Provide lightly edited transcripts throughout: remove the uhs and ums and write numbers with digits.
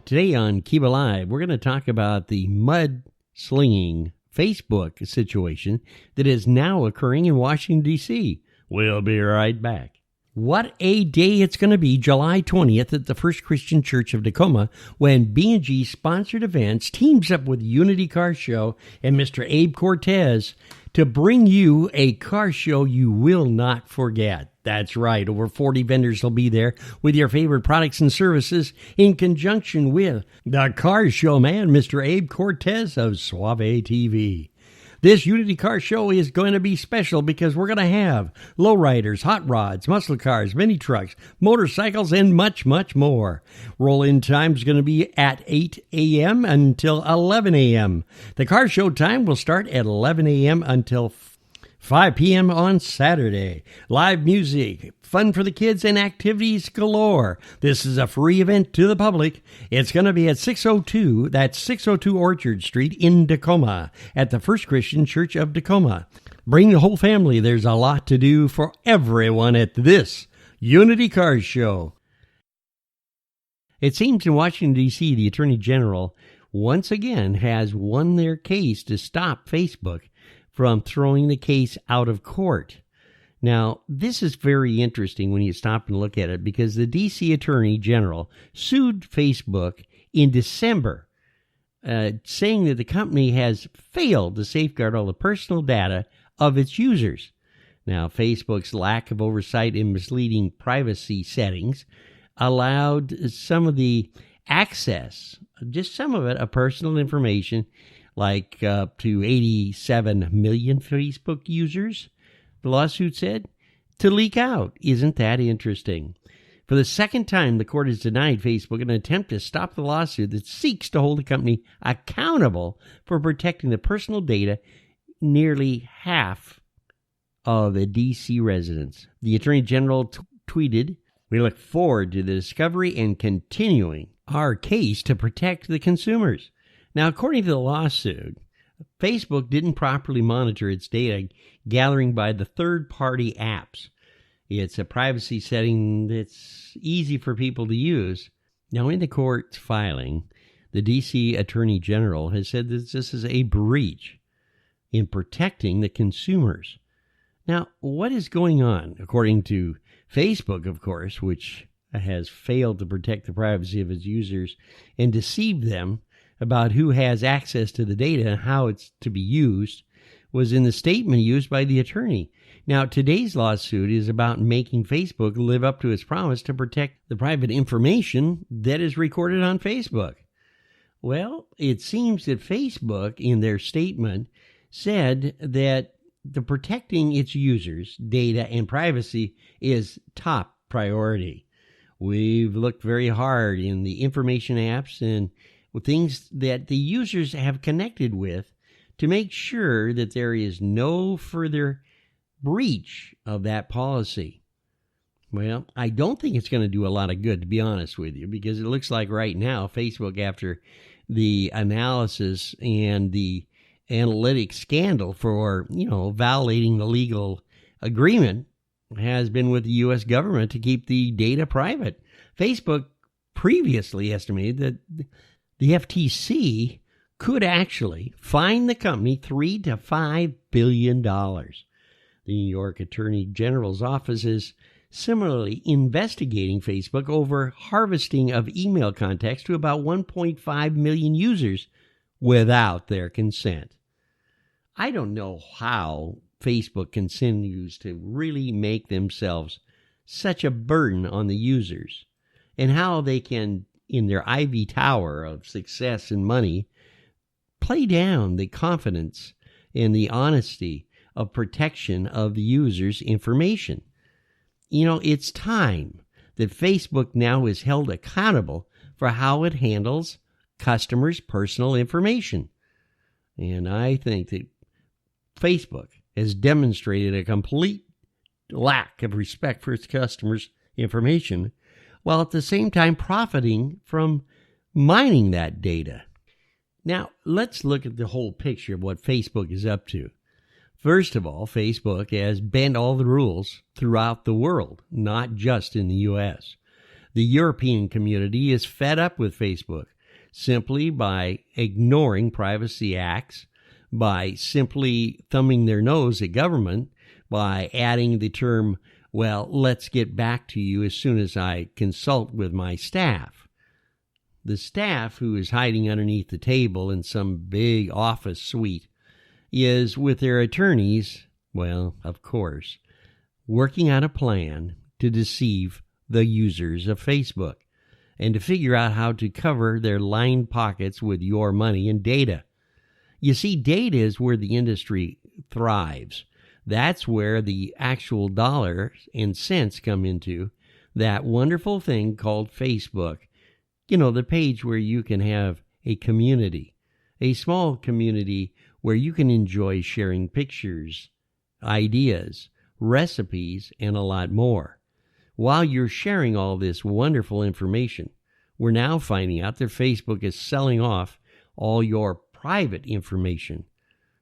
Today on Keeba Live, we're going to talk about the mud-slinging Facebook situation that is now occurring in Washington, D.C. We'll be right back. What a day it's going to be, July 20th at the First Christian Church of Tacoma, when B&G Sponsored Events teams up with Unity Car Show and Mr. Abe Cortez to bring you a car show you will not forget. That's right, over 40 vendors will be there with your favorite products and services in conjunction with the car show man, Mr. Abe Cortez of Suave TV. This Unity Car Show is going to be special because we're going to have lowriders, hot rods, muscle cars, mini trucks, motorcycles, and much, much more. Roll-in time is going to be at 8 a.m. until 11 a.m. The car show time will start at 11 a.m. until 5 p.m. on Saturday. Live music, fun for the kids, and activities galore. This is a free event to the public. It's going to be at 602 Orchard Street in Tacoma at the First Christian Church of Tacoma. Bring the whole family. There's a lot to do for everyone at this Unity Car Show. It seems in Washington, D.C., the Attorney General once again has won their case to stop Facebook from throwing the case out of court. Now, this is very interesting when you stop and look at it because the D.C. Attorney General sued Facebook in December, saying that the company has failed to safeguard all the personal data of its users. Now, Facebook's lack of oversight and misleading privacy settings allowed some of the access, just some of it, of personal information, like up to 87 million Facebook users, the lawsuit said, to leak out. Isn't that interesting? For the second time, the court has denied Facebook an attempt to stop the lawsuit that seeks to hold the company accountable for protecting the personal data nearly half of the D.C. residents. The Attorney General tweeted, "We look forward to the discovery and continuing our case to protect the consumers." Now, according to the lawsuit, Facebook didn't properly monitor its data gathering by the third-party apps. It's a privacy setting that's easy for people to use. Now, in the court's filing, the D.C. Attorney General has said that this is a breach in protecting the consumers. Now, what is going on? According to Facebook, of course, which has failed to protect the privacy of its users and deceived them about who has access to the data and how it's to be used, was in the statement used by the attorney. Now, today's lawsuit is about making Facebook live up to its promise to protect the private information that is recorded on Facebook. Well, it seems that Facebook, in their statement, said that the protecting its users' data and privacy is top priority. We've looked very hard in the information apps and things that the users have connected with to make sure that there is no further breach of that policy. Well, I don't think it's going to do a lot of good, to be honest with you, because it looks like right now Facebook, after the analysis and the analytics scandal for, violating the legal agreement, has been with the U.S. government to keep the data private. Facebook previously estimated that the FTC could actually fine the company $3 to $5 billion. The New York Attorney General's office is similarly investigating Facebook over harvesting of email contacts to about 1.5 million users without their consent. I don't know how Facebook continues to really make themselves such a burden on the users, and how they can, in their ivory tower of success and money, play down the confidence and the honesty of protection of the user's information. It's time that Facebook now is held accountable for how it handles customers' personal information. And I think that Facebook has demonstrated a complete lack of respect for its customers' information, while at the same time profiting from mining that data. Now, let's look at the whole picture of what Facebook is up to. First of all, Facebook has bent all the rules throughout the world, not just in the U.S. The European community is fed up with Facebook, simply by ignoring privacy acts, by simply thumbing their nose at government, by adding the term, well, let's get back to you as soon as I consult with my staff. The staff, who is hiding underneath the table in some big office suite, is with their attorneys, well, of course, working out a plan to deceive the users of Facebook and to figure out how to cover their lined pockets with your money and data. You see, data is where the industry thrives. That's where the actual dollars and cents come into that wonderful thing called Facebook. You know, the page where you can have a community, a small community where you can enjoy sharing pictures, ideas, recipes, and a lot more. While you're sharing all this wonderful information, we're now finding out that Facebook is selling off all your private information,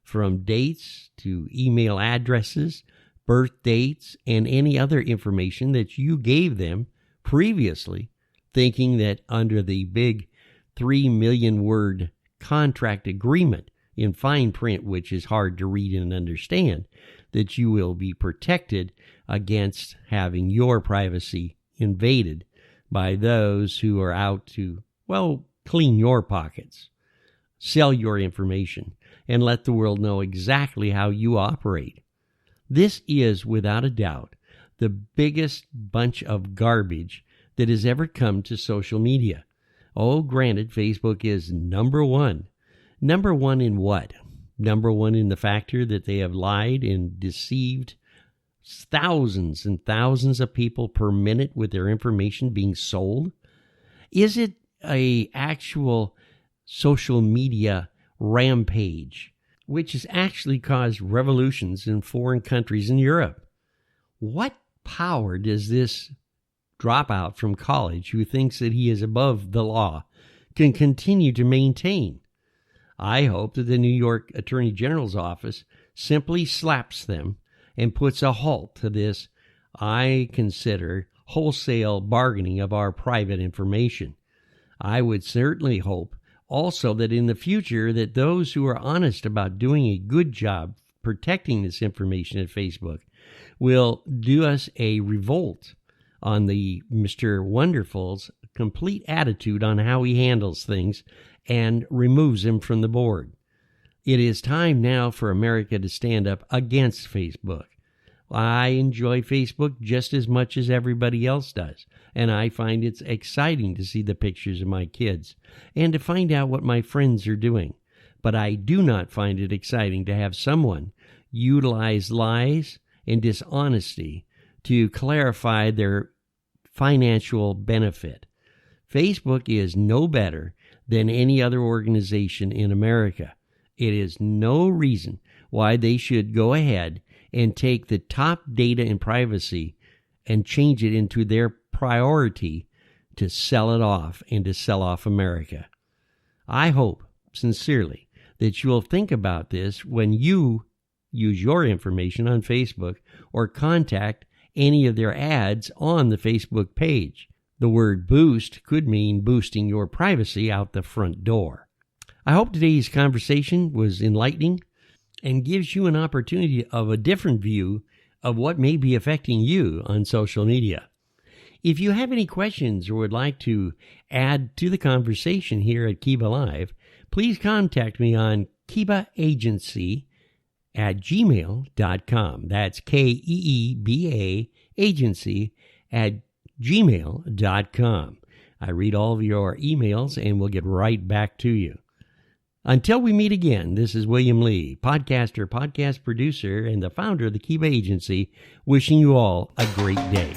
from dates to email addresses, birth dates, and any other information that you gave them previously, thinking that under the big 3 million word contract agreement in fine print, which is hard to read and understand, that you will be protected against having your privacy invaded by those who are out to, well, clean your pockets, sell your information, and let the world know exactly how you operate. This is, without a doubt, the biggest bunch of garbage that has ever come to social media. Oh, granted, Facebook is number one. Number one in what? Number one in the factor that they have lied and deceived thousands and thousands of people per minute with their information being sold? Is it a actual social media rampage, which has actually caused revolutions in foreign countries in Europe? What power does this dropout from college who thinks that he is above the law can continue to maintain? I hope that the New York Attorney General's office simply slaps them and puts a halt to this, I consider, wholesale bargaining of our private information. I would certainly hope also that in the future that those who are honest about doing a good job protecting this information at Facebook will do us a revolt on the Mr. Wonderful's complete attitude on how he handles things and removes him from the board. It is time now for America to stand up against Facebook. I enjoy Facebook just as much as everybody else does, and I find it's exciting to see the pictures of my kids and to find out what my friends are doing. But I do not find it exciting to have someone utilize lies and dishonesty to clarify their financial benefit. Facebook is no better than any other organization in America. It is no reason why they should go ahead and take the top data and privacy and change it into their priority to sell it off and to sell off America. I hope, sincerely, that you will think about this when you use your information on Facebook or contact any of their ads on the Facebook page. The word boost could mean boosting your privacy out the front door. I hope today's conversation was enlightening and gives you an opportunity of a different view of what may be affecting you on social media. If you have any questions or would like to add to the conversation here at Keeba Live, please contact me on keebaagency@gmail.com. That's KEEBA agency@gmail.com. I read all of your emails and will get right back to you. Until we meet again, this is William Lee, podcaster, podcast producer, and the founder of the Keeba Agency, wishing you all a great day.